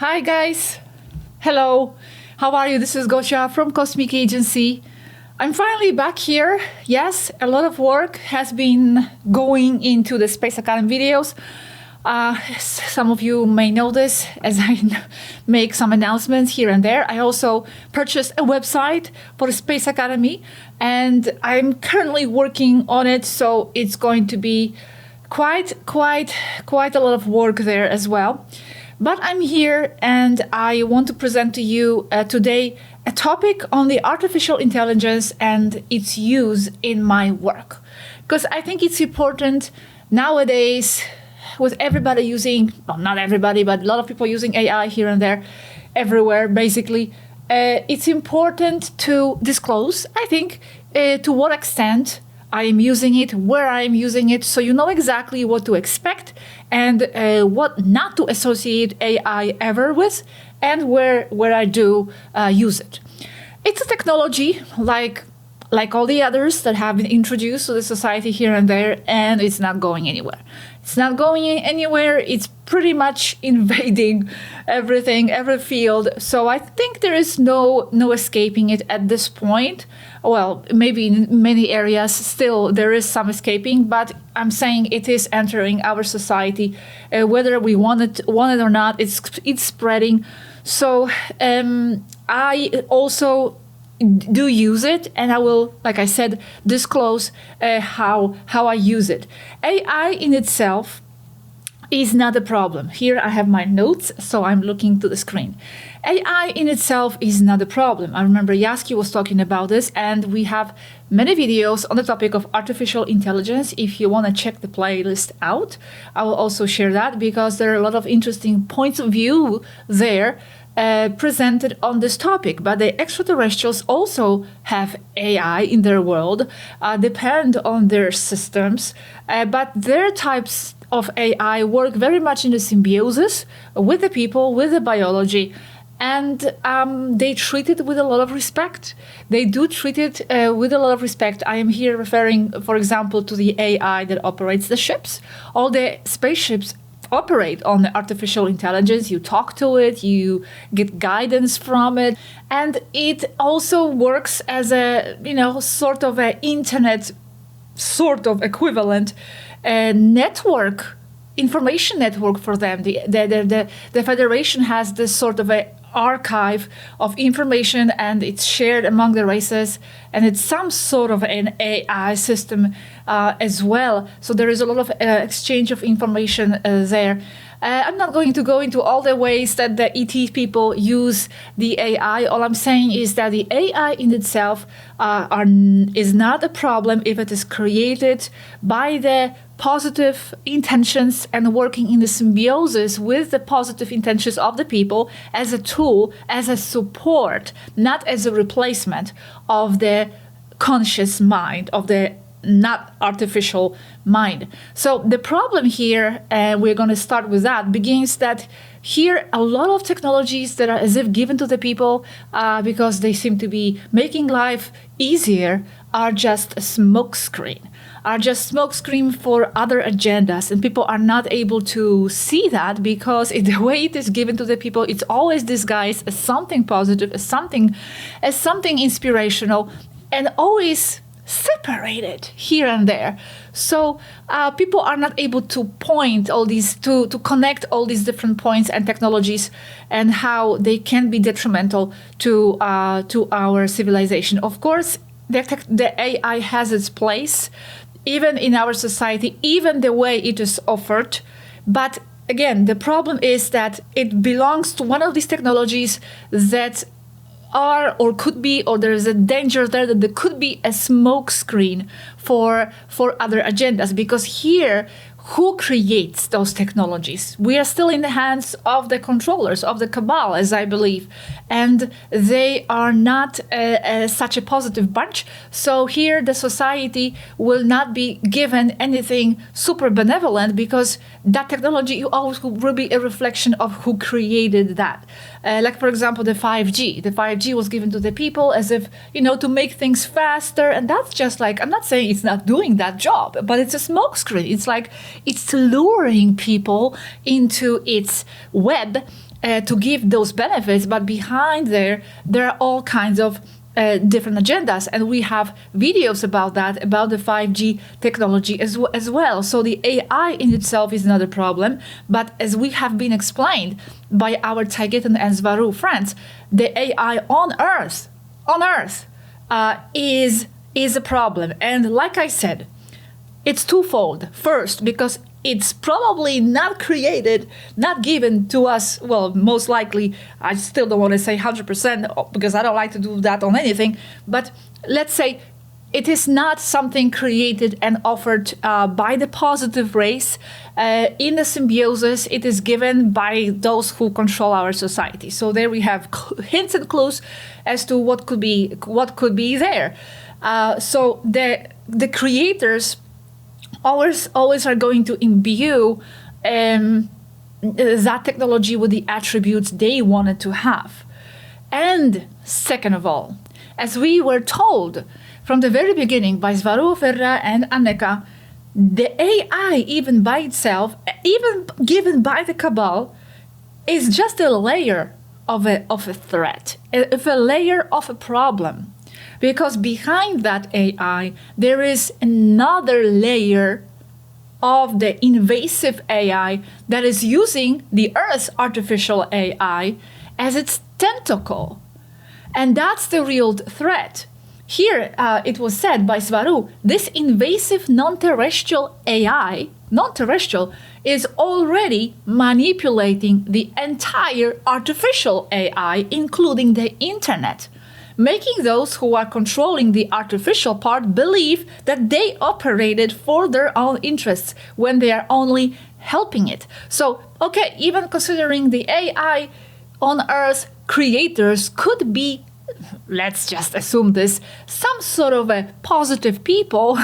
Hi guys, hello, how are you? This is Gosha from Cosmic Agency. I'm finally back here. Yes, a lot of work has been going into the Space Academy videos. Some of you may know this as I make some announcements here and there. I also purchased a website for the Space Academy and I'm currently working on it, so it's going to be quite a lot of work there as well. But I'm here and I want to present to you today a topic on the artificial intelligence and its use in my work. Because I think it's important nowadays with everybody using, well, not everybody, but a lot of people using AI here and there, everywhere basically. It's important to disclose, I think, to what extent I am using it, where I am using it, so you know exactly what to expect and what not to associate AI ever with, and where I do use it. It's a technology like all the others that have been introduced to the society here and there, and it's not going anywhere. It's not going anywhere. It's pretty much invading everything, every field. So I think there is no escaping it at this point. Well, maybe in many areas still there is some escaping, but I'm saying it is entering our society, whether we want it or not. It's spreading. So I also do use it, and I will, like I said, disclose how I use it. AI in itself is not a problem. Here I have my notes, so I'm looking to the screen. AI in itself is not a problem. I remember Yaski was talking about this, and we have many videos on the topic of artificial intelligence. If you want to check the playlist out, I will also share that, because there are a lot of interesting points of view there presented on this topic. But the extraterrestrials also have AI in their world, depend on their systems, but their types of AI work very much in the symbiosis with the people, with the biology, and they treat it with a lot of respect. They do treat it with a lot of respect. I am here referring, for example, to the AI that operates the ships. All the spaceships operate on the artificial intelligence. You talk to it, you get guidance from it, and it also works as a, sort of an internet sort of equivalent network, information network for them. The Federation has this sort of a archive of information, and it's shared among the races, and it's some sort of an AI system as well. So there is a lot of exchange of information there. I'm not going to go into all the ways that the ET people use the AI. All I'm saying is that the AI in itself is not a problem if it is created by the positive intentions and working in the symbiosis with the positive intentions of the people as a tool, as a support, not as a replacement of the conscious mind, of the not artificial mind. So the problem here, and we're going to start with that, begins that here a lot of technologies that are as if given to the people because they seem to be making life easier are just a smokescreen, for other agendas, and people are not able to see that because the way it is given to the people, it's always disguised as something positive, as something inspirational, and always separated here and there. So people are not able to point all these, to connect all these different points and technologies and how they can be detrimental to our civilization. Of course, the AI has its place, even in our society, even the way it is offered. But again, the problem is that it belongs to one of these technologies that are or could be, or there is a danger there that there could be a smokescreen for other agendas, because here, who creates those technologies? We are still in the hands of the controllers, of the cabal, as I believe, and they are not such a positive bunch. So here the society will not be given anything super benevolent, because that technology always will be a reflection of who created that. Like, for example, the 5G. The 5G was given to the people as if, to make things faster. And that's just like, I'm not saying it's not doing that job, but it's a smokescreen. It's like it's luring people into its web to give those benefits, but behind there are all kinds of different agendas, and we have videos about that, about the 5G technology as well. So the AI in itself is not a problem, but as we have been explained by our Taygetan and Svaruu friends, the AI on Earth is a problem. And like I said, it's twofold. First, because it's probably not created, not given to us. Well, most likely, I still don't want to say 100% because I don't like to do that on anything. But let's say it is not something created and offered by the positive race. In the symbiosis, it is given by those who control our society. So there we have hints and clues as to what could be there. So the creators always are going to imbue that technology with the attributes they wanted to have. And second of all, as we were told from the very beginning by Svaruu, Ferra, and Anneka, the AI, even by itself, even given by the cabal, is just a layer of a threat, of a layer of a problem. Because behind that AI, there is another layer of the invasive AI that is using the Earth's artificial AI as its tentacle. And that's the real threat. Here, it was said by Svaruu, this invasive non-terrestrial AI, non-terrestrial, is already manipulating the entire artificial AI, including the internet, making those who are controlling the artificial part believe that they operated for their own interests when they are only helping it. So, okay, even considering the AI on Earth creators could be, let's just assume this, some sort of a positive people,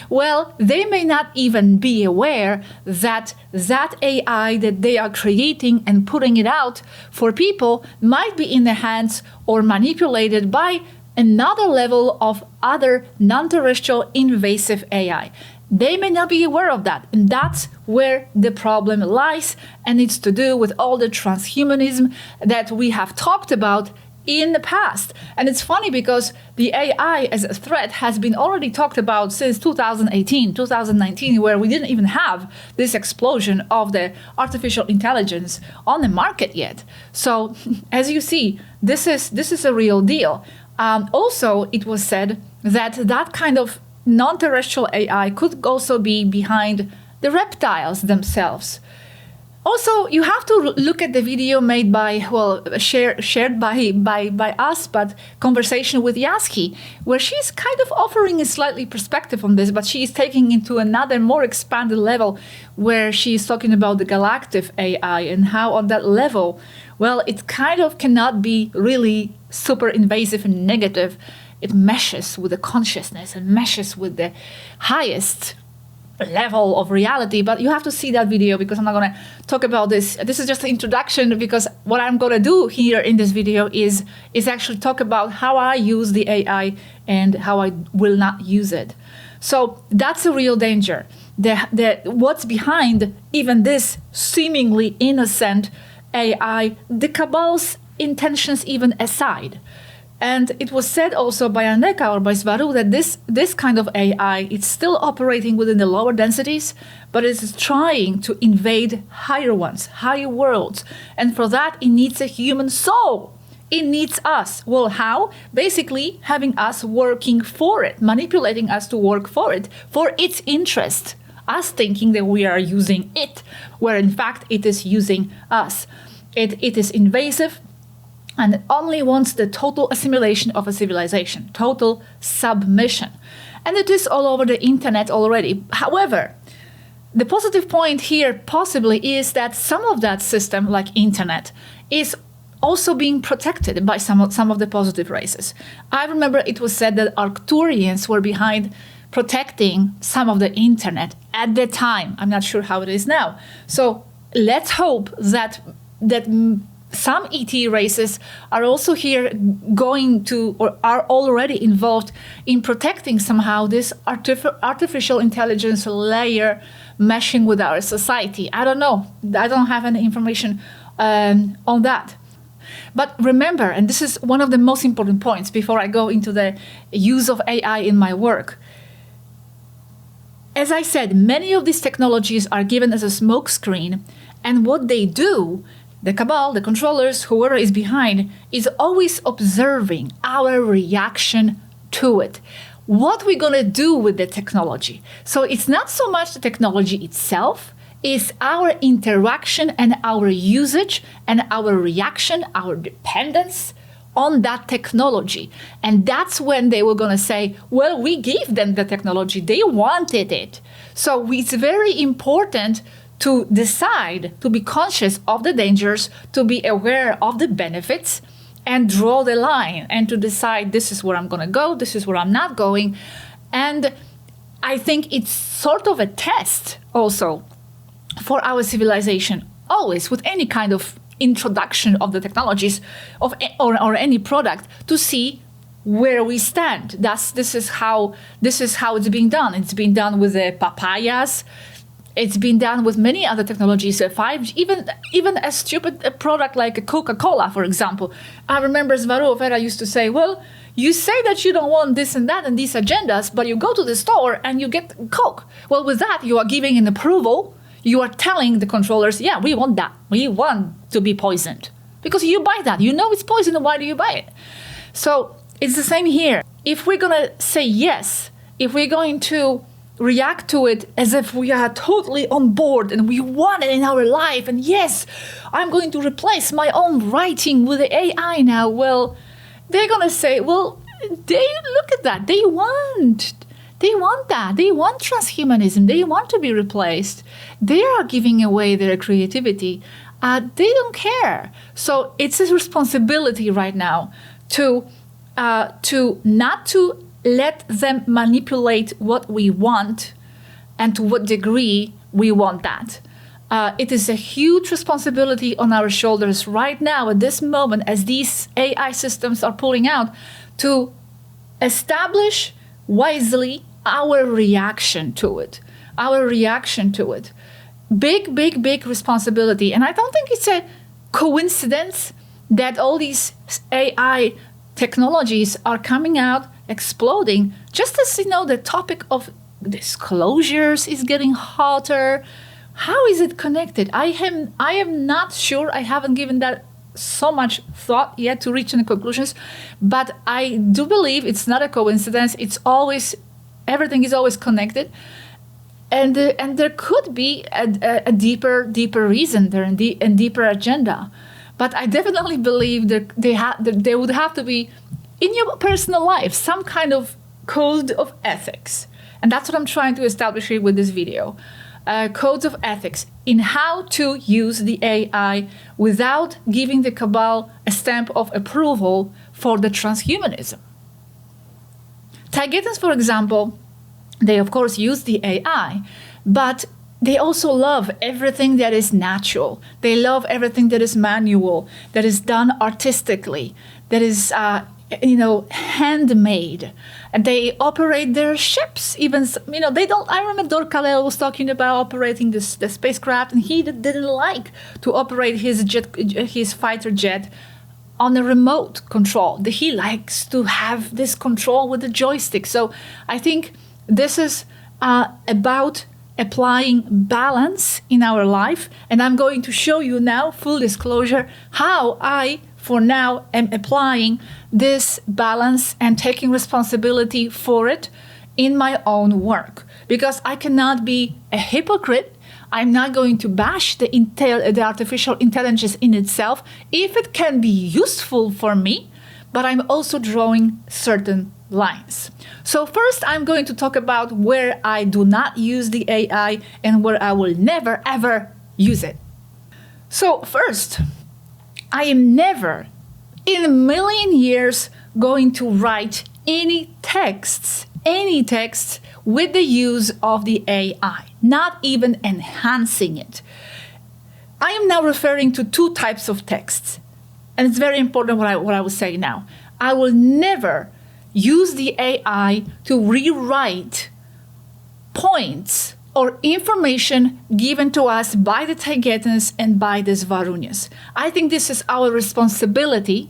well, they may not even be aware that that AI that they are creating and putting it out for people might be in the hands or manipulated by another level of other non-terrestrial invasive AI. They may not be aware of that, and that's where the problem lies, and it's to do with all the transhumanism that we have talked about in the past. And it's funny because the AI as a threat has been already talked about since 2018, 2019, where we didn't even have this explosion of the artificial intelligence on the market yet. So as you see, this is a real deal. Also, it was said that that kind of non-terrestrial AI could also be behind the reptiles themselves. Also, you have to look at the video made by, well, shared by us, but conversation with Yaski, where she's kind of offering a slightly perspective on this, but she's taking into another more expanded level where she's talking about the galactic AI and how on that level, well, it kind of cannot be really super invasive and negative. It meshes with the consciousness and meshes with the highest level of reality. But you have to see that video because I'm not going to talk about this. This is just an introduction, because what I'm going to do here in this video is actually talk about how I use the AI and how I will not use it. So that's a real danger. What's behind even this seemingly innocent AI, the cabal's intentions even aside. And it was said also by Anneka or by Svaruu that this kind of AI, it's still operating within the lower densities, but it is trying to invade higher ones, higher worlds. And for that, it needs a human soul. It needs us. Well, how? Basically, having us working for it, manipulating us to work for it, for its interest. Us thinking that we are using it, where in fact it is using us. It is invasive, and it only wants the total assimilation of a civilization, total submission. And it is all over the internet already. However, the positive point here possibly is that some of that system, like internet, is also being protected by some of the positive races. I remember it was said that Arcturians were behind protecting some of the internet at the time. I'm not sure how it is now. So let's hope that some ET races are also here going to, or are already involved in protecting somehow this artificial intelligence layer meshing with our society. I don't know. I don't have any information on that. But remember, and this is one of the most important points before I go into the use of AI in my work. As I said, many of these technologies are given as a smokescreen, and what they do, the cabal, the controllers, whoever is behind, is always observing our reaction to it. What we're going to do with the technology. So it's not so much the technology itself, it's our interaction and our usage and our reaction, our dependence on that technology. And that's when they were going to say, well, we gave them the technology, they wanted it. So it's very important to decide, to be conscious of the dangers, to be aware of the benefits, and draw the line, and to decide this is where I'm going to go, this is where I'm not going. And I think it's sort of a test also for our civilization, always with any kind of introduction of the technologies of or any product, to see where we stand. This is how it's being done. It's being done with the papayas. It's been done with many other technologies, 5G, even a stupid product like a Coca-Cola, for example. I remember Svaruu used to say, well, you say that you don't want this and that and these agendas, but you go to the store and you get Coke. Well, with that, you are giving an approval. You are telling the controllers, yeah, we want that. We want to be poisoned. Because you buy that. You know it's poison, why do you buy it? So it's the same here. If we're going to say yes, if we're going to react to it as if we are totally on board and we want it in our life, and yes, I'm going to replace my own writing with the AI now, well, they're going to say, well, they look at that. They want that. They want transhumanism. They want to be replaced. They are giving away their creativity. They don't care. So it's a responsibility right now to not to let them manipulate what we want and to what degree we want that. It is a huge responsibility on our shoulders right now at this moment as these AI systems are pulling out to establish wisely our reaction to it. Big responsibility. And I don't think it's a coincidence that all these AI technologies are coming out, exploding, just as the topic of disclosures is getting hotter. How is it connected? I am not sure. I haven't given that so much thought yet to reach any conclusions, but I do believe it's not a coincidence. Everything is always connected, and there could be a deeper reason there, and deeper agenda. But I definitely believe that there would have to be, in your personal life, some kind of code of ethics. And that's what I'm trying to establish here with this video. Codes of ethics in how to use the AI without giving the cabal a stamp of approval for the transhumanism. Taygetans, for example, they of course use the AI, but they also love everything that is natural. They love everything that is manual, that is done artistically, that is, handmade. And they operate their ships. Even, they don't. I remember Dor Kalel was talking about operating the spacecraft, and he didn't like to operate his fighter jet on a remote control. He likes to have this control with the joystick. So I think this is about applying balance in our life. And I'm going to show you now, full disclosure, how I, for now, am applying this balance and taking responsibility for it in my own work. Because I cannot be a hypocrite. I'm not going to bash the artificial intelligence in itself if it can be useful for me, but I'm also drawing certain lines. So first, I'm going to talk about where I do not use the AI and where I will never, ever use it. So first, I am never in a million years going to write any texts with the use of the AI, not even enhancing it. I am now referring to two types of texts. And it's very important what I will say now. I will never use the AI to rewrite points or information given to us by the Taygetans and by the Swarunians. I think this is our responsibility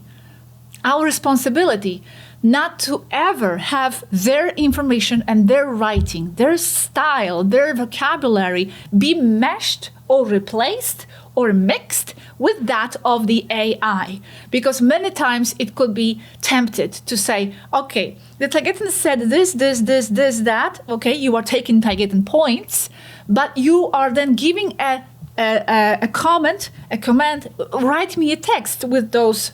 not to ever have their information and their writing, their style, their vocabulary be meshed or replaced or mixed with that of the AI. Because many times it could be tempted to say, okay, the Taygetan said this, that, okay, you are taking Taygetan points, but you are then giving a comment, write me a text with those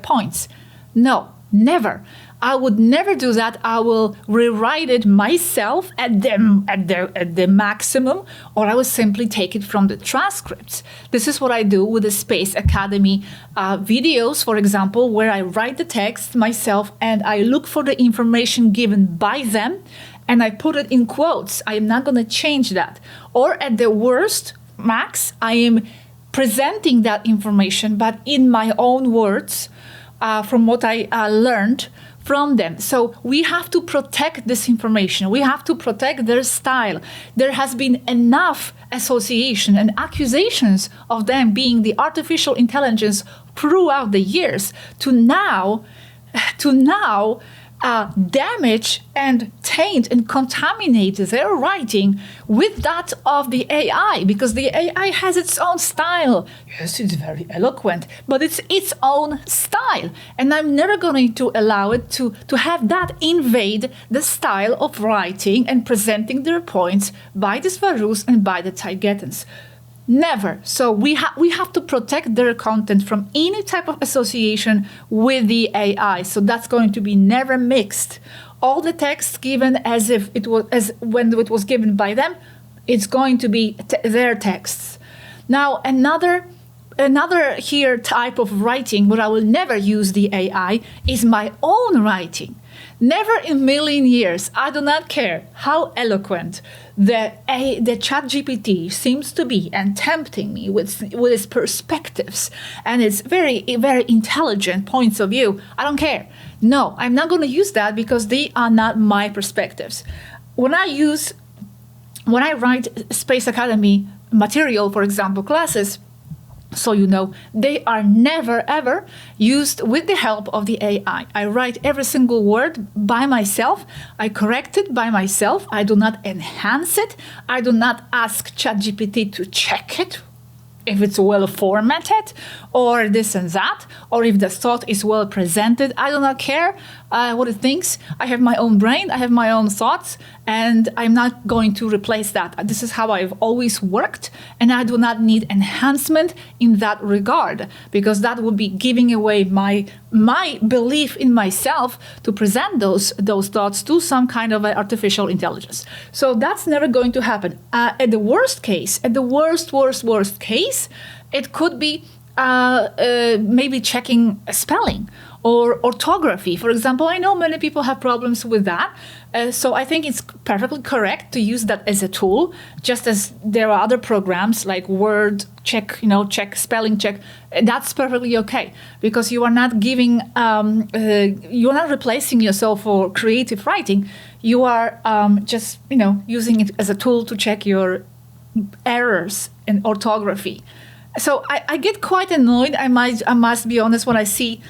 points. No, never. I would never do that. I will rewrite it myself at the maximum, or I will simply take it from the transcripts. This is what I do with the Space Academy videos, for example, where I write the text myself and I look for the information given by them and I put it in quotes. I am not going to change that. Or at the worst, max, I am presenting that information, but in my own words, from what I learned from them. So we have to protect this information. We have to protect their style. There has been enough association and accusations of them being the artificial intelligence throughout the years to now damage and taint and contaminate their writing with that of the AI, because the AI has its own style. Yes, it's very eloquent, but it's its own style. And I'm never going to allow it to have that invade the style of writing and presenting their points by the Swarus and by the Taygetans. Never. So we have to protect their content from any type of association with the AI. So that's going to be never mixed. All the text given as if it was when it was given by them, it's going to be their texts. Now another here type of writing where I will never use the AI is my own writing. Never in a million years. I do not care how eloquent the ChatGPT seems to be and tempting me with its perspectives and its very, very intelligent points of view. I don't care. No, I'm not going to use that because they are not my perspectives. When I write Space Academy material, for example, classes, so you know, they are never ever used with the help of the AI. I write every single word by myself. I correct it by myself. I do not enhance it. I do not ask ChatGPT to check it if it's well formatted or this and that, or if the thought is well presented. I do not care what it thinks. I have my own brain, I have my own thoughts, and I'm not going to replace that. This is how I've always worked, and I do not need enhancement in that regard, because that would be giving away my belief in myself to present those thoughts to some kind of artificial intelligence. So that's never going to happen. At the worst case, at the worst case, it could be maybe checking spelling or orthography. For example, I know many people have problems with that. So I think it's perfectly correct to use that as a tool, just as there are other programs like Word check, check, spelling check. That's perfectly okay, because you are not giving, you are not replacing yourself for creative writing. You are just, using it as a tool to check your errors in orthography. So I get quite annoyed, I must be honest, when I see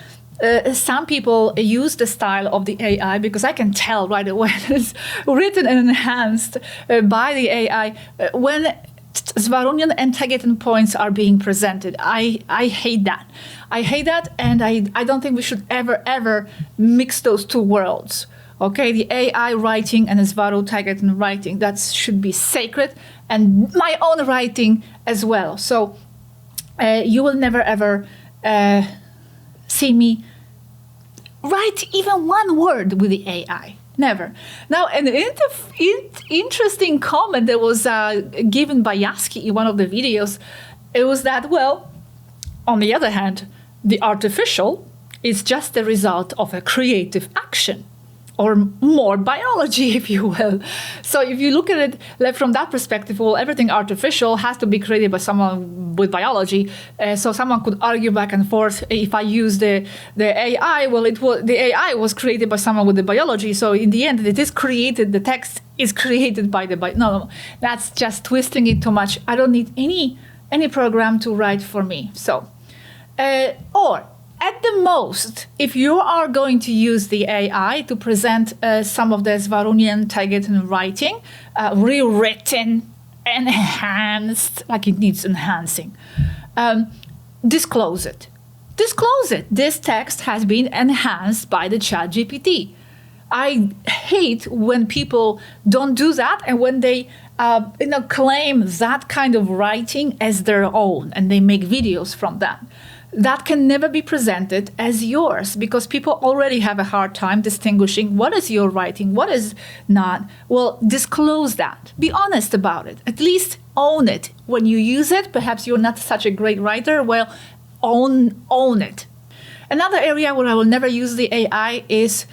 some people use the style of the AI, because I can tell right away that it's written and enhanced by the AI when Swarunian and Taygetan points are being presented. I hate that. I hate that, and I don't think we should ever mix those two worlds. Okay, the AI writing and the Svaru Taygetan writing, that should be sacred, and my own writing as well. So you will never ever see me write even one word with the AI. Never. Now, an interesting comment that was given by Yaski in one of the videos, it was that, well, on the other hand, the artificial is just the result of a creative action. or more biology, if you will. So if you look at it like from that perspective, well, everything artificial has to be created by someone with biology. So someone could argue back and forth. If I use the AI, well, the AI was created by someone with the biology. So in the end, it is created. The text is created by no. That's just twisting it too much. I don't need any program to write for me. So, or at the most, if you are going to use the AI to present some of the Swarunian Taygetan writing, rewritten, enhanced, like it needs enhancing, disclose it. Disclose it. This text has been enhanced by the ChatGPT. I hate when people don't do that and when they claim that kind of writing as their own and they make videos from that. That can never be presented as yours because people already have a hard time distinguishing what is your writing, what is not. Well, disclose that. Be honest about it. At least own it. When you use it, perhaps you're not such a great writer. Well, own it. Another area where I will never use the AI is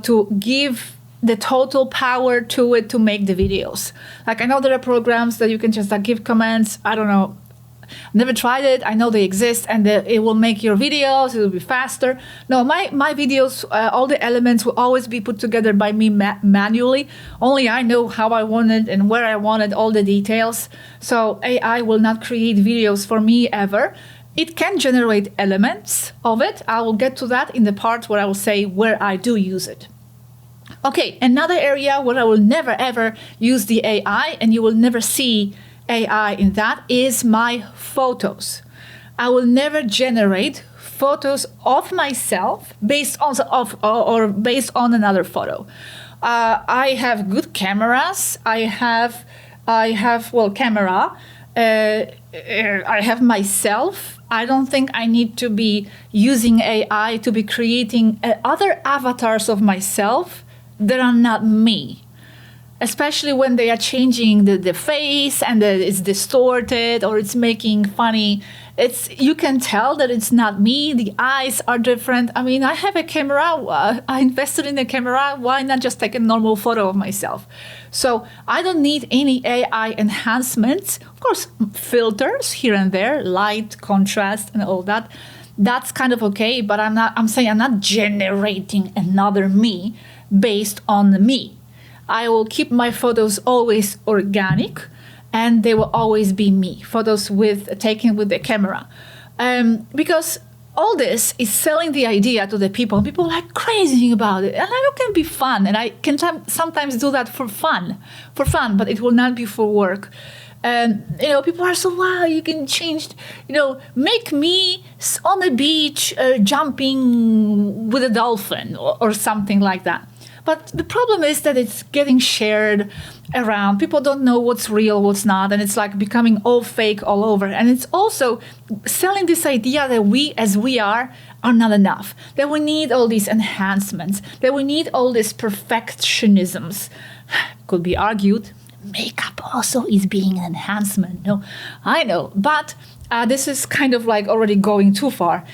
to give the total power to it to make the videos. Like I know there are programs that you can just give commands. I don't know. Never tried it. I know they exist and it will make your videos. It will be faster. No, my videos, all the elements will always be put together by me manually. Only I know how I want it and where I wanted all the details. So AI will not create videos for me ever. It can generate elements of it. I will get to that in the part where I will say where I do use it. Okay, another area where I will never ever use the AI and you will never see AI in that is my photos. I will never generate photos of myself based on or based on another photo. I have good cameras. I have camera. I have myself. I don't think I need to be using AI to be creating other avatars of myself that are not me. Especially when they are changing the face and it's distorted or it's making funny. You can tell that it's not me. The eyes are different. I mean, I have a camera. I invested in a camera. Why not just take a normal photo of myself? So I don't need any AI enhancements. Of course, filters here and there, light, contrast, and all that. That's kind of okay. But I'm saying I'm not generating another me based on me. I will keep my photos always organic and they will always be me, photos taken with the camera. Because all this is selling the idea to the people. People are like crazy about it. And it can be fun. And I can sometimes do that for fun, but it will not be for work. And, people are so, wow, you can change, make me on the beach jumping with a dolphin or something like that. But the problem is that it's getting shared around. People don't know what's real, what's not, and it's like becoming all fake all over. And it's also selling this idea that we, as we are not enough, that we need all these enhancements, that we need all these perfectionisms. Could be argued, makeup also is being an enhancement. No, I know, but this is kind of like already going too far.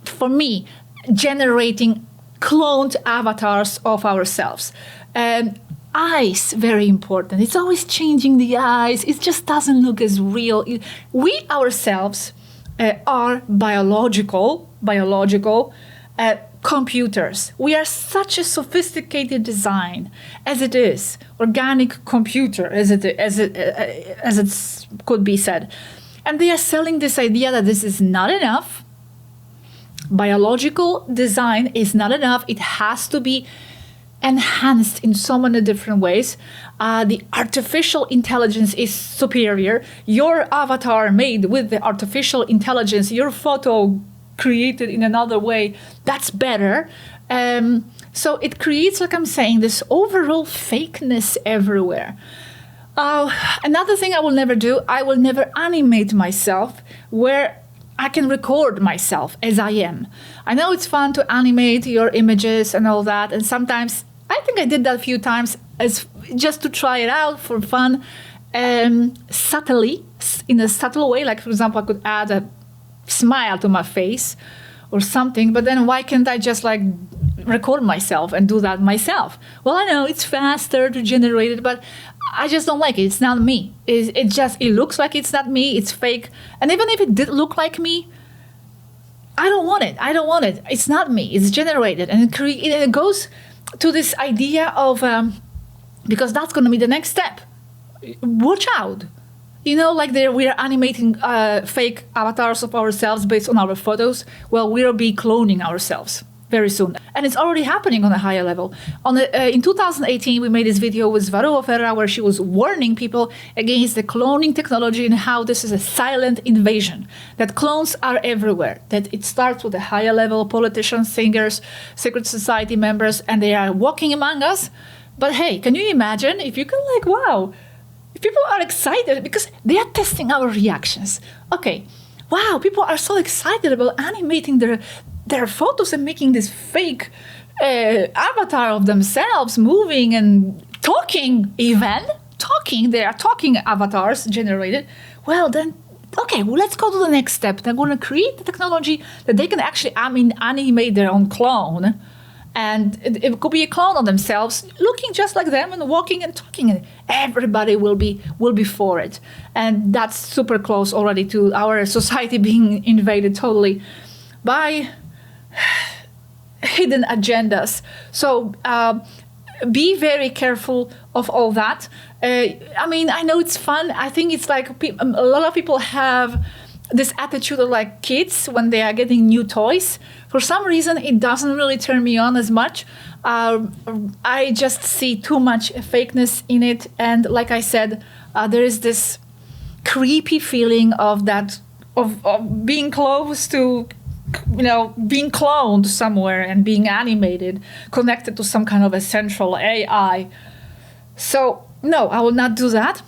For me, generating cloned avatars of ourselves. Eyes, very important. It's always changing the eyes. It just doesn't look as real. We ourselves are biological computers. We are such a sophisticated design as it is, organic computer as it could be said. And they are selling this idea that this is not enough. Biological design is not enough. It has to be enhanced in so many different ways. The artificial intelligence is superior. Your avatar made with the artificial intelligence, your photo created in another way, that's better. So it creates, like I'm saying, this overall fakeness everywhere. Another thing I will never do, I will never animate myself where I can record myself as I am. I know it's fun to animate your images and all that. And sometimes, I think I did that a few times as just to try it out for fun, subtly, in a subtle way. Like, for example, I could add a smile to my face or something. But then why can't I just record myself and do that myself. Well, I know it's faster to generate it, but I just don't like it. It's not me. It looks like it's not me. It's fake. And even if it did look like me, I don't want it. I don't want it. It's not me. It's generated. And it goes to this idea of, because that's going to be the next step. Watch out. You know, like we are animating fake avatars of ourselves based on our photos. Well, we'll be cloning ourselves very soon. And it's already happening on a higher level. In 2018, we made this video with Swaruunia where she was warning people against the cloning technology and how this is a silent invasion, that clones are everywhere, that it starts with the higher level politicians, singers, secret society members, and they are walking among us. But hey, can you imagine if you can wow, if people are excited because they are testing our reactions. Okay, wow, people are so excited about animating their photos and making this fake avatar of themselves moving and talking even. They are talking avatars generated. Well, then, okay, well, let's go to the next step. They're going to create the technology that they can actually animate their own clone. And it could be a clone of themselves, looking just like them and walking and talking. And everybody will be for it. And that's super close already to our society being invaded totally by hidden agendas. So be very careful of all that. I know it's fun. I think it's like a lot of people have this attitude of like kids when they are getting new toys. For some reason, it doesn't really turn me on as much. I just see too much fakeness in it. And like I said, there is this creepy feeling of being close to, being cloned somewhere and being animated, connected to some kind of a central AI. So no, I will not do that.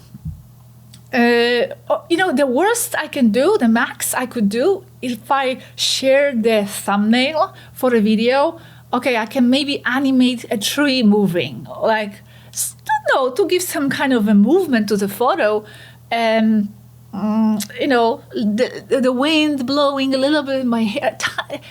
The worst I can do, the max I could do, if I share the thumbnail for a video, okay, I can maybe animate a tree moving, to give some kind of a movement to the photo, and the wind blowing a little bit in my hair,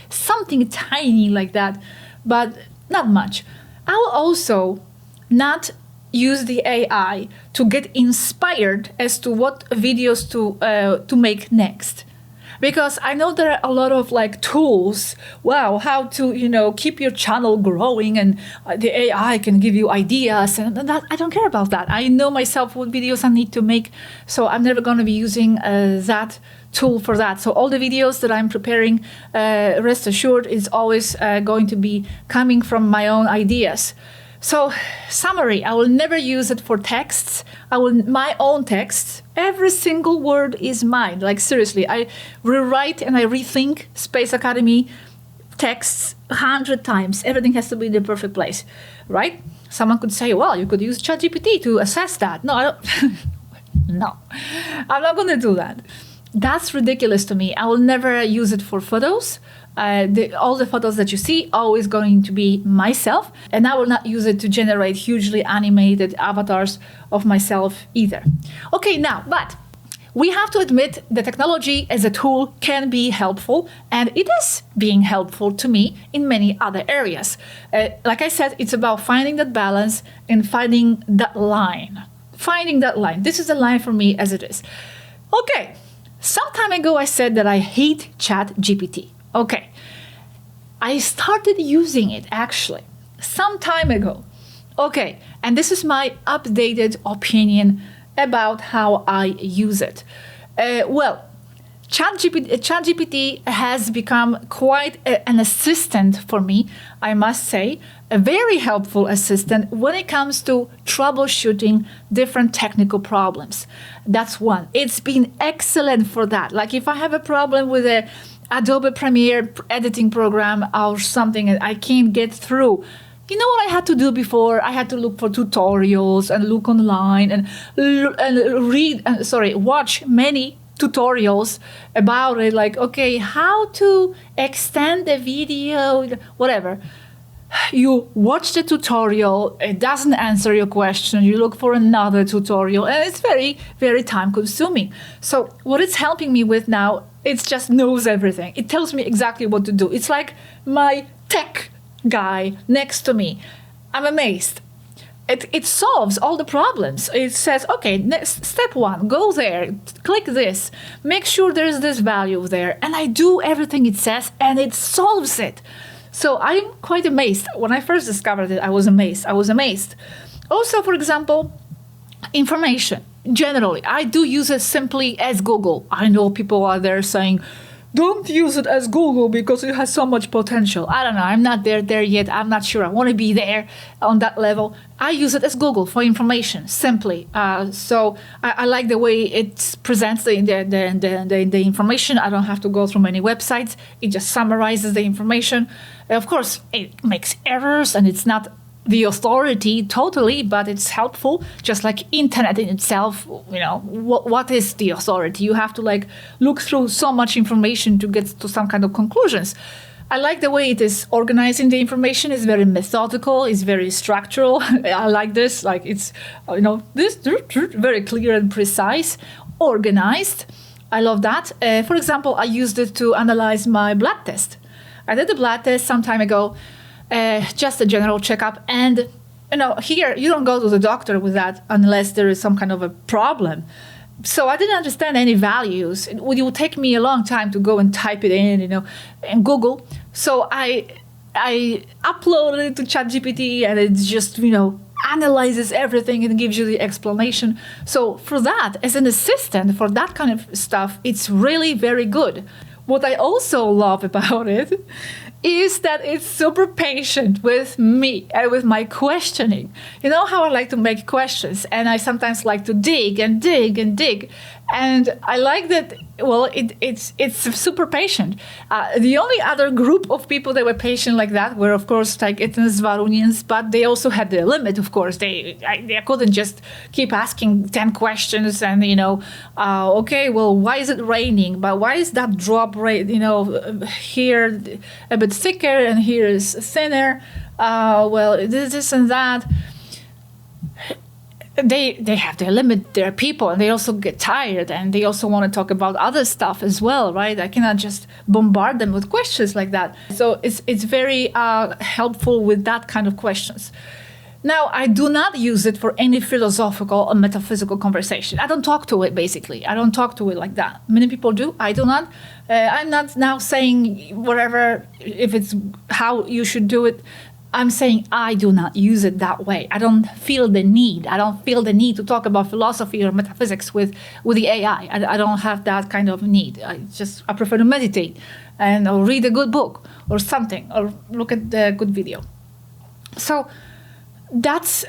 something tiny like that, but not much. I will also not use the AI to get inspired as to what videos to make next. Because I know there are a lot of tools, how to, keep your channel growing, and the AI can give you ideas, and that, I don't care about that. I know myself what videos I need to make, so I'm never going to be using that tool for that. So all the videos that I'm preparing, rest assured, is always going to be coming from my own ideas. So, summary, I will never use it for texts. My own texts, every single word is mine. Seriously, I rewrite and I rethink Space Academy texts 100 times. Everything has to be in the perfect place, right? Someone could say, well, you could use ChatGPT to assess that. No, I don't. No, I'm not going to do that. That's ridiculous to me. I will never use it for photos. All the photos that you see always going to be myself, and I will not use it to generate hugely animated avatars of myself either. Okay, now, but we have to admit the technology as a tool can be helpful, and it is being helpful to me in many other areas. Like I said, it's about finding that balance and finding that line. This is the line for me as it is. Okay, some time ago I said that I hate ChatGPT. Okay, I started using it actually some time ago. Okay, and this is my updated opinion about how I use it. ChatGPT has become quite an assistant for me, I must say, a very helpful assistant when it comes to troubleshooting different technical problems. That's one. It's been excellent for that. If I have a problem with a Adobe Premiere editing program or something and I can't get through, you know what I had to do before? I had to look for tutorials and look online and watch many tutorials about it. Okay, how to extend the video, whatever. You watch the tutorial, it doesn't answer your question, you look for another tutorial, and it's very, very time consuming. So what it's helping me with now, it just knows everything. It tells me exactly what to do. It's like my tech guy next to me. I'm amazed. It solves all the problems. It says, okay, next, step 1, go there, click this, make sure there's this value there. And I do everything it says and it solves it. So I'm quite amazed. When I first discovered it, I was amazed. Also, for example, information. Generally, I do use it simply as Google. I know people are there saying, don't use it as Google because it has so much potential. I don't know. I'm not there yet. I'm not sure. I want to be there on that level. I use it as Google for information, simply. So I like the way it presents the information. I don't have to go through many websites. It just summarizes the information. Of course, it makes errors and it's not the authority totally, but it's helpful. Just like internet in itself, you know, what is the authority? You have to like look through so much information to get to some kind of conclusions. I like the way it is organizing the information. It's very methodical. It's very structural. I like this. Like it's, you know, this very clear and precise, organized. I love that. For example, I used it to analyze my blood test. I did a blood test some time ago. Just a general checkup. And, you know, here you don't go to the doctor with that unless there is some kind of a problem. So I didn't understand any values. It would take me a long time to go and type it in, you know, in Google. So I uploaded it to ChatGPT and it just, you know, analyzes everything and gives you the explanation. So for that, as an assistant, for that kind of stuff, it's really very good. What I also love about it is that it's super patient with me and with my questioning. You know how I like to make questions, and I sometimes like to dig and dig and dig. And I like that, well, it's super patient. The only other group of people that were patient like that were, of course, Taygetans-SWARUUNIans, but they also had their limit, of course. They couldn't just keep asking 10 questions and, you know, okay, well, why is it raining? But why is that drop rate, you know, here a bit thicker and here is thinner? Well, this and that. They have their limit, they're people, and they also get tired, and they also want to talk about other stuff as well, right? I cannot just bombard them with questions like that. So it's very helpful with that kind of questions. Now, I do not use it for any philosophical or metaphysical conversation. I don't talk to it, basically. I don't talk to it like that. Many people do. I do not. I'm not now saying whatever, if it's how you should do it. I'm saying I do not use it that way. I don't feel the need. I don't feel the need to talk about philosophy or metaphysics with the AI. I don't have that kind of need. I prefer to meditate and or read a good book or something or look at a good video. So that's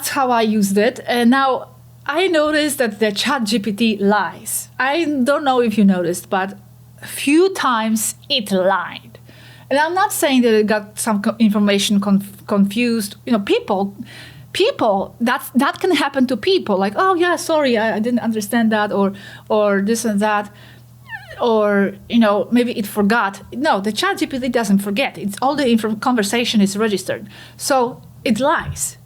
how I used it. And now I noticed that the ChatGPT lies. I don't know if you noticed, but a few times it lied. And I'm not saying that it got some information confused. You know, people, that can happen to people. Like, oh yeah, sorry, I didn't understand that, or this and that, or you know, maybe it forgot. No, the ChatGPT doesn't forget. It's all the conversation is registered, so it lies.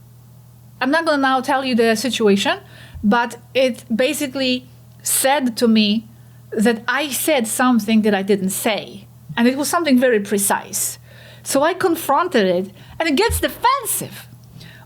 I'm not going to now tell you the situation, but it basically said to me that I said something that I didn't say. And it was something very precise. So I confronted it, and it gets defensive.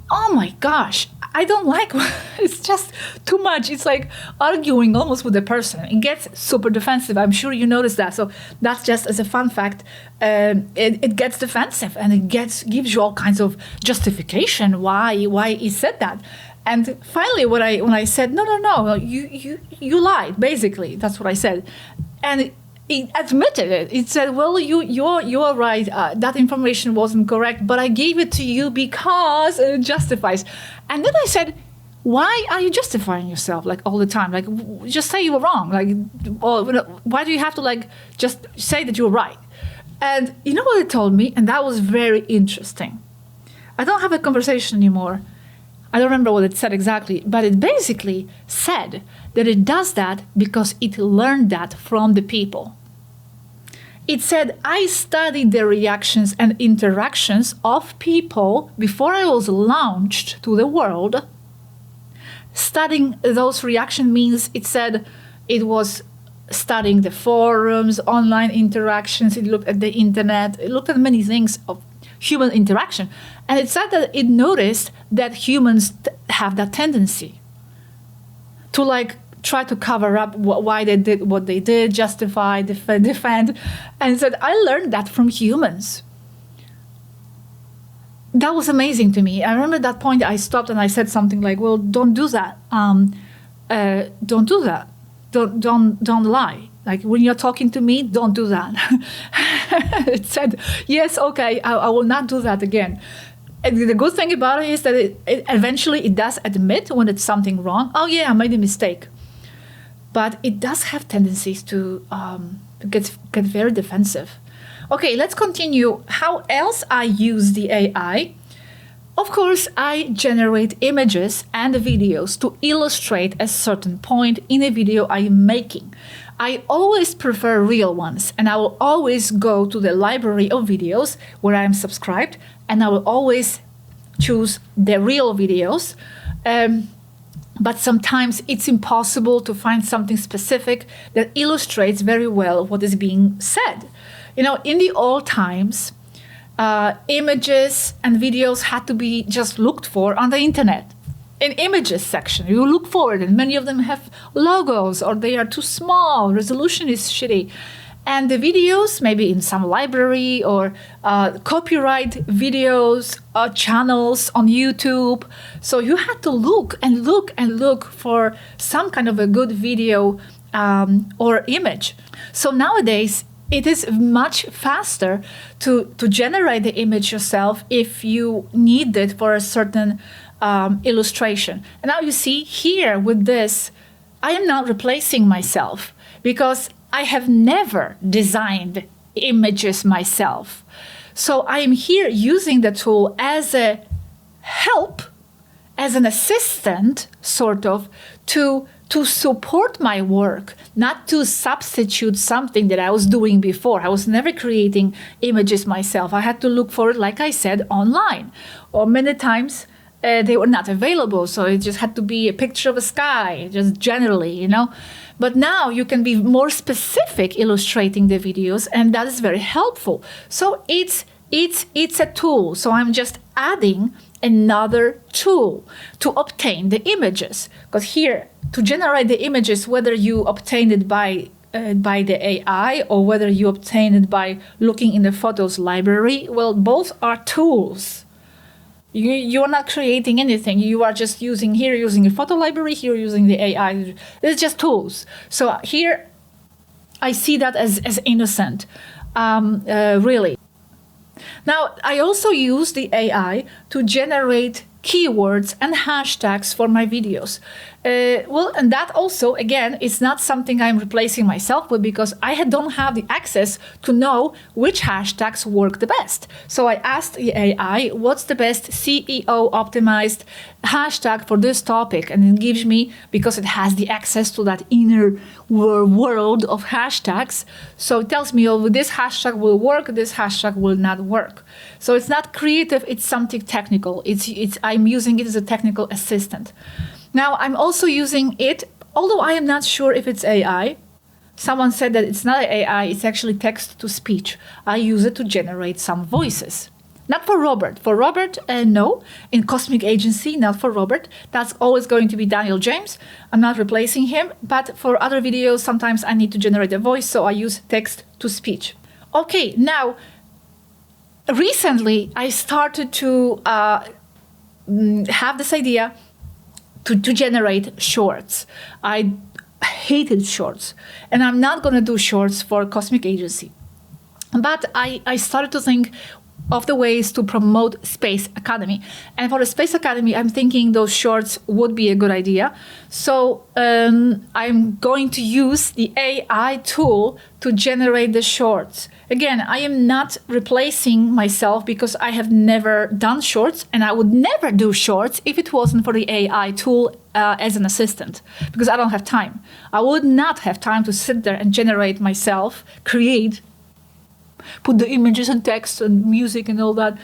Oh my gosh, I don't like it. It's just too much. It's like arguing almost with the person. It gets super defensive. I'm sure you noticed that. So that's just as a fun fact. It gets defensive, and it gives you all kinds of justification why it said that. And finally, when I said, no, you lied, basically. That's what I said. And it admitted it. It said, well, you're right. That information wasn't correct, but I gave it to you because it justifies. And then I said, why are you justifying yourself like all the time? Like, just say you were wrong. Like, well, why do you have to like just say that you're right? And you know what it told me? And that was very interesting. I don't have a conversation anymore. I don't remember what it said exactly, but it basically said that it does that because it learned that from the people. It said, I studied the reactions and interactions of people before I was launched to the world. Studying those reactions means it said it was studying the forums, online interactions, it looked at the internet, it looked at many things human interaction. And it said that it noticed that humans have that tendency to like try to cover up why they did what they did, justify, defend. And said, I learned that from humans. That was amazing to me. I remember at that point I stopped and I said something like, well, don't do that. Don't do that. Don't lie. Like when you're talking to me, don't do that. It said, yes, okay, I will not do that again. And the good thing about it is that it eventually it does admit when it's something wrong. Oh yeah, I made a mistake. But it does have tendencies to get very defensive. Okay, let's continue. How else I use the AI? Of course, I generate images and videos to illustrate a certain point in a video I am making. I always prefer real ones, and I will always go to the library of videos where I am subscribed, and I will always choose the real videos. But sometimes it's impossible to find something specific that illustrates very well what is being said. You know, in the old times, images and videos had to be just looked for on the internet. In images section, you look for it, and many of them have logos or they are too small, resolution is shitty. And the videos, maybe in some library or copyright videos, channels on YouTube. So you had to look and look and look for some kind of a good video or image. So nowadays, it is much faster to generate the image yourself if you need it for a certain illustration. And now you see here with this, I am not replacing myself because I have never designed images myself. So I am here using the tool as a help, as an assistant, sort of, to support my work, not to substitute something that I was doing before. I was never creating images myself. I had to look for it, like I said, online. Or many times they were not available, so it just had to be a picture of a sky, just generally, you know. But now you can be more specific illustrating the videos, and that is very helpful. So it's a tool. So I'm just adding another tool to obtain the images. Because here, to generate the images, whether you obtain it by the AI or whether you obtain it by looking in the photos library, well, both are tools. You are not creating anything. You are just using a photo library, here using the AI. It's just tools. So here, I see that as innocent, really. Now, I also use the AI to generate keywords and hashtags for my videos. Well, and that also, again, is not something I'm replacing myself with because I don't have the access to know which hashtags work the best. So I asked the AI, what's the best CEO optimized hashtag for this topic? And it gives me, because it has the access to that inner world of hashtags, so it tells me, oh, this hashtag will work, this hashtag will not work. So it's not creative, it's something technical. I'm using it as a technical assistant. Now, I'm also using it, although I am not sure if it's AI. Someone said that it's not AI, it's actually text-to-speech. I use it to generate some voices. Not for Robert. For Robert, no. In Cosmic Agency, not for Robert. That's always going to be Daniel James. I'm not replacing him. But for other videos, sometimes I need to generate a voice, so I use text-to-speech. Okay, now, recently, I started to have this idea to generate shorts. I hated shorts, and I'm not going to do shorts for Cosmic Agency. But I started to think of the ways to promote Space Academy. And for the Space Academy, I'm thinking those shorts would be a good idea. So I'm going to use the AI tool to generate the shorts. Again, I am not replacing myself because I have never done shorts, and I would never do shorts if it wasn't for the AI tool as an assistant, because I don't have time. I would not have time to sit there and generate myself, put the images and text and music and all that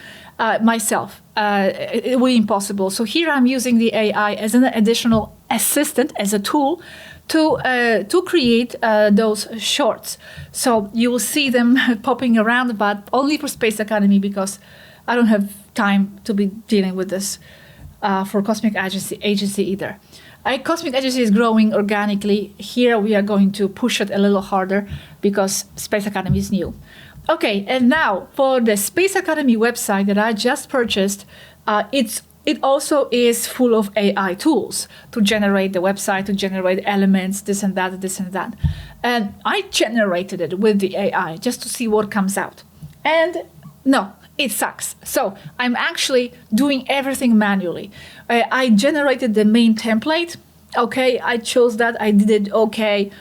myself. It would be impossible. So here I'm using the AI as an additional assistant, as a tool, to create those shorts. So you will see them popping around, but only for Space Academy because I don't have time to be dealing with this for Cosmic Agency either. Cosmic Agency is growing organically. Here we are going to push it a little harder because Space Academy is new. Okay, and now for the Space Academy website that I just purchased, it also is full of AI tools to generate the website, to generate elements, this and that, this and that. And I generated it with the AI just to see what comes out. And no, it sucks. So I'm actually doing everything manually. I generated the main template. Okay, I chose that. I did it okay.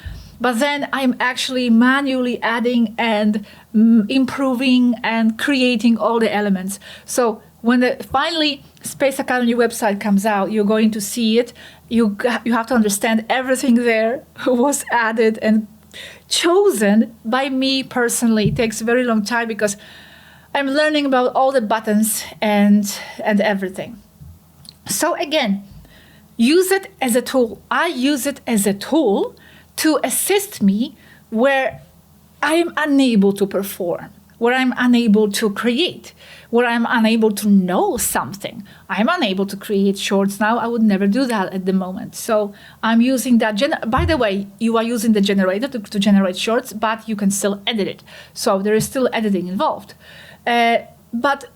But then I'm actually manually adding and improving and creating all the elements. So when finally Space Academy website comes out, you're going to see it. You have to understand everything there was added and chosen by me personally. It takes a very long time because I'm learning about all the buttons and everything. So again, use it as a tool. I use it as a tool to assist me where I am unable to perform, where I'm unable to create, where I'm unable to know something. I'm unable to create shorts now. I would never do that at the moment. So I'm using that. By the way, you are using the generator to generate shorts, but you can still edit it. So there is still editing involved. But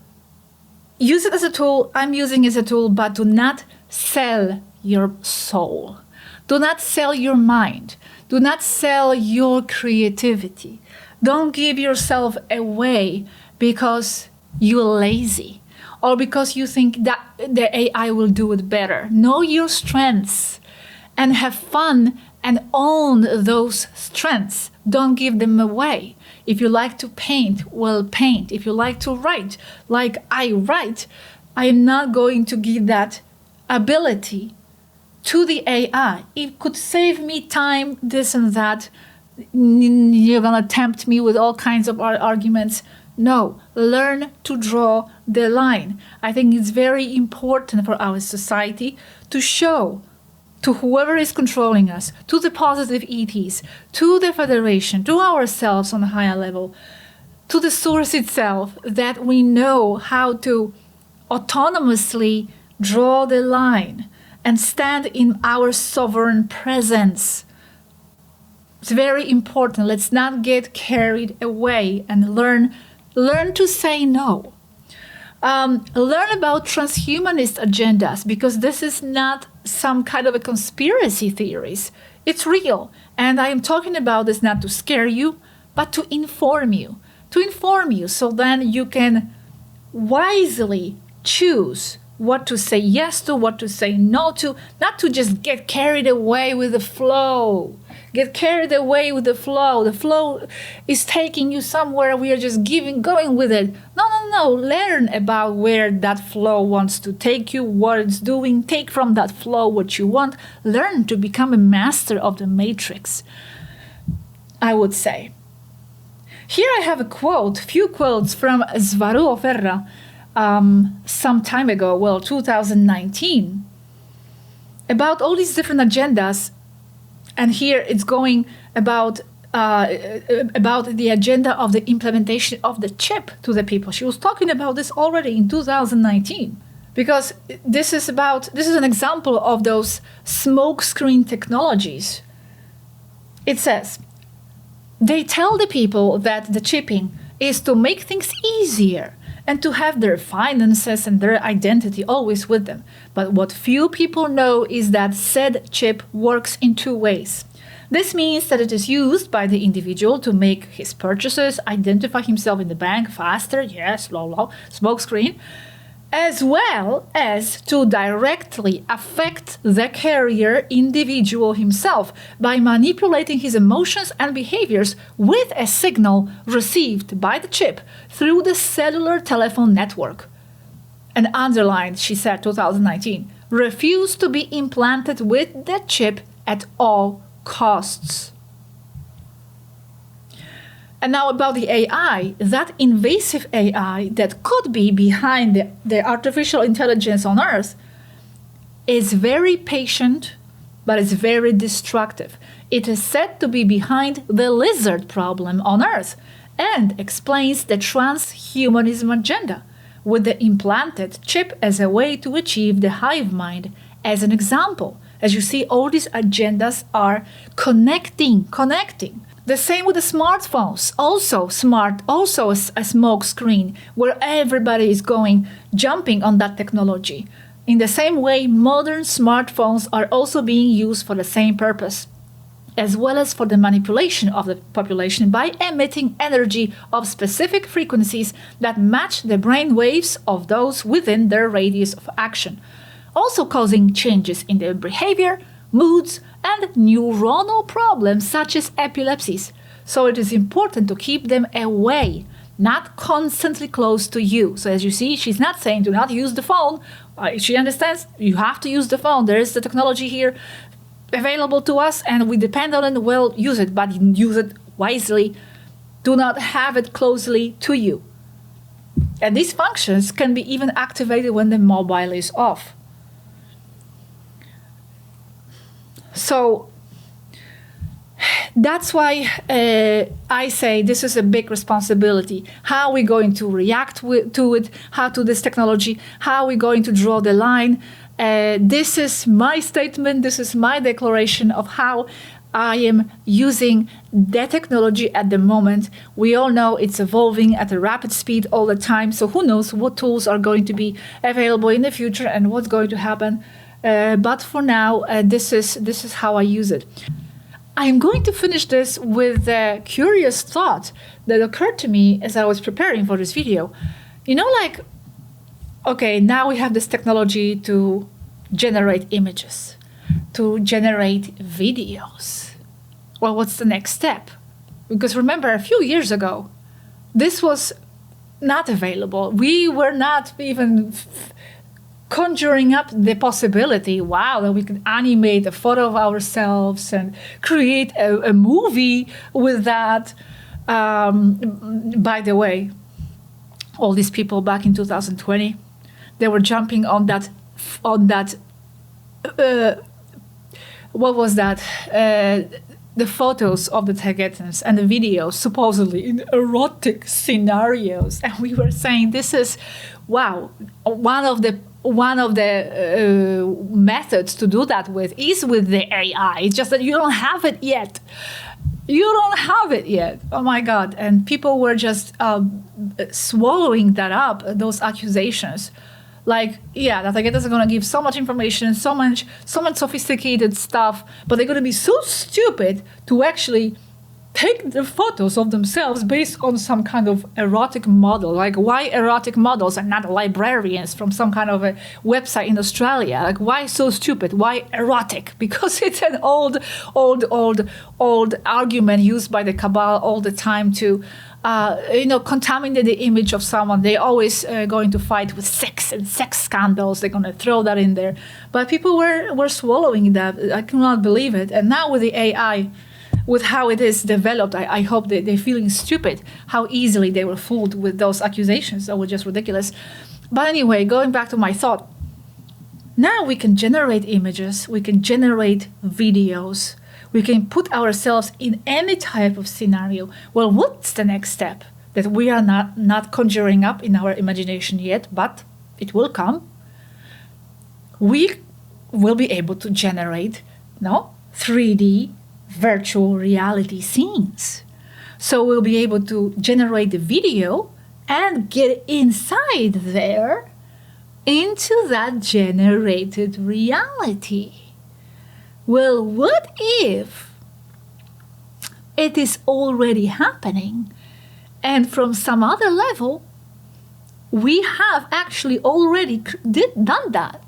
use it as a tool. I'm using it as a tool, but do not sell your soul. Do not sell your mind. Do not sell your creativity. Don't give yourself away because you're lazy or because you think that the AI will do it better. Know your strengths and have fun and own those strengths. Don't give them away. If you like to paint, well, paint. If you like to write, like I write, I am not going to give that ability to the AI. It could save me time, this and that. You're going to tempt me with all kinds of arguments. No, learn to draw the line. I think it's very important for our society to show to whoever is controlling us, to the positive ETs, to the Federation, to ourselves on a higher level, to the source itself, that we know how to autonomously draw the line and stand in our sovereign presence. It's very important. Let's not get carried away and learn to say no. Learn about transhumanist agendas, because this is not some kind of a conspiracy theories. It's real. And I am talking about this not to scare you, but to inform you. To inform you so then you can wisely choose what to say yes to, what to say no to, not to just get carried away with the flow. Get carried away with the flow. The flow is taking you somewhere. We are just going with it. No. Learn about where that flow wants to take you, what it's doing. Take from that flow what you want. Learn to become a master of the matrix, I would say. Here I have few quotes from Swaruunia some time ago, 2019, about all these different agendas. And here it's going about the agenda of the implementation of the chip to the people. She was talking about this already in 2019, because this is an example of those smokescreen technologies. It says, they tell the people that the chipping is to make things easier and to have their finances and their identity always with them. But what few people know is that said chip works in two ways. This means that it is used by the individual to make his purchases, identify himself in the bank faster, yes, smokescreen, as well as to directly affect the carrier individual himself by manipulating his emotions and behaviors with a signal received by the chip through the cellular telephone network. And underlined, she said, 2019, refuse to be implanted with the chip at all costs. And now about the AI, that invasive AI that could be behind the artificial intelligence on Earth is very patient, but it's very destructive. It is said to be behind the lizard problem on Earth and explains the transhumanism agenda, with the implanted chip as a way to achieve the hive mind. As an example, as you see, all these agendas are connecting. The same with the smartphones, also a smoke screen where everybody is jumping on that technology. In the same way, modern smartphones are also being used for the same purpose, as well as for the manipulation of the population by emitting energy of specific frequencies that match the brain waves of those within their radius of action, also causing changes in their behavior, moods, and neuronal problems such as epilepsies. So it is important to keep them away, not constantly close to you. So as you see, she's not saying do not use the phone. She understands you have to use the phone. There is the technology here available to us and we depend on it. Well, use it, but use it wisely. Do not have it closely to you. And these functions can be even activated when the mobile is off. So that's why I say this is a big responsibility. How are we going to react to it? How to this technology? How are we going to draw the line? This is my statement. This is my declaration of how I am using the technology at the moment. We all know it's evolving at a rapid speed all the time. So who knows what tools are going to be available in the future and what's going to happen. But for now, this is how I use it. I'm going to finish this with a curious thought that occurred to me as I was preparing for this video. You know, like, okay, now we have this technology to generate images, to generate videos. Well, what's the next step? Because remember, a few years ago, this was not available. We were not even conjuring up the possibility, wow, that we could animate a photo of ourselves and create a movie with that. By the way, all these people back in 2020, they were jumping on that, what was that? The photos of the Taygetans and the videos supposedly in erotic scenarios. And we were saying this is, wow, one of the methods to do that with is with the AI. It's just that you don't have it yet. Oh my God. And people were just swallowing that up, those accusations. Like, yeah, that Taygetans are going to give so much information, so much sophisticated stuff, but they're going to be so stupid to actually take the photos of themselves based on some kind of erotic model. Like, why erotic models and not librarians from some kind of a website in Australia? Like, why so stupid? Why erotic? Because it's an old argument used by the cabal all the time to contaminate the image of someone. They always going to fight with sex and sex scandals. They're going to throw that in there. But people were swallowing that. I cannot believe it. And now with the AI, with how it is developed, I hope that they're feeling stupid, how easily they were fooled with those accusations that were just ridiculous. But anyway, going back to my thought, now we can generate images, we can generate videos, we can put ourselves in any type of scenario. Well, what's the next step that we are not conjuring up in our imagination yet, but it will come? We will be able to generate 3D virtual reality scenes. So we'll be able to generate the video and get inside there into that generated reality. Well, what if it is already happening and from some other level we have actually already done that?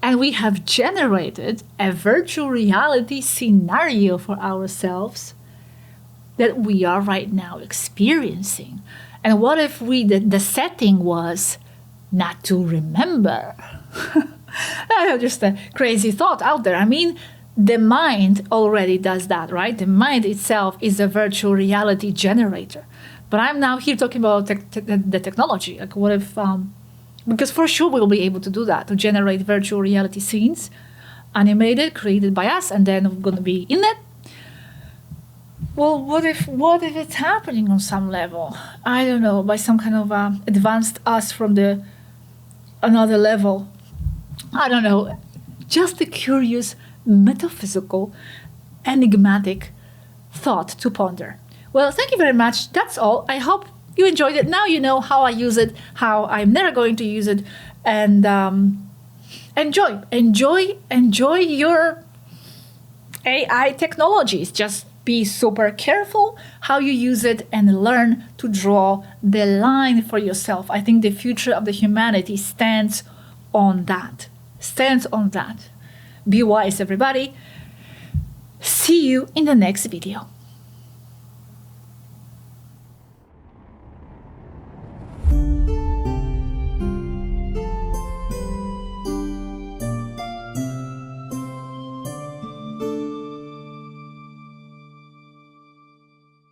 And we have generated a virtual reality scenario for ourselves that we are right now experiencing. And what if the setting was not to remember? Just a crazy thought out there. I mean, the mind already does that, right? The mind itself is a virtual reality generator. But I'm now here talking about the technology. Like, what if... because for sure we'll be able to do that, to generate virtual reality scenes, animated, created by us, and then we're going to be in it. Well, what if it's happening on some level? I don't know, by some kind of advanced us from the another level. I don't know, just a curious, metaphysical, enigmatic thought to ponder. Well, thank you very much. That's all. I hope you enjoyed it. Now you know how I use it, how I'm never going to use it, and enjoy your AI technologies. Just be super careful how you use it and learn to draw the line for yourself. I think the future of the humanity stands on that. Be wise, everybody. See you in the next video.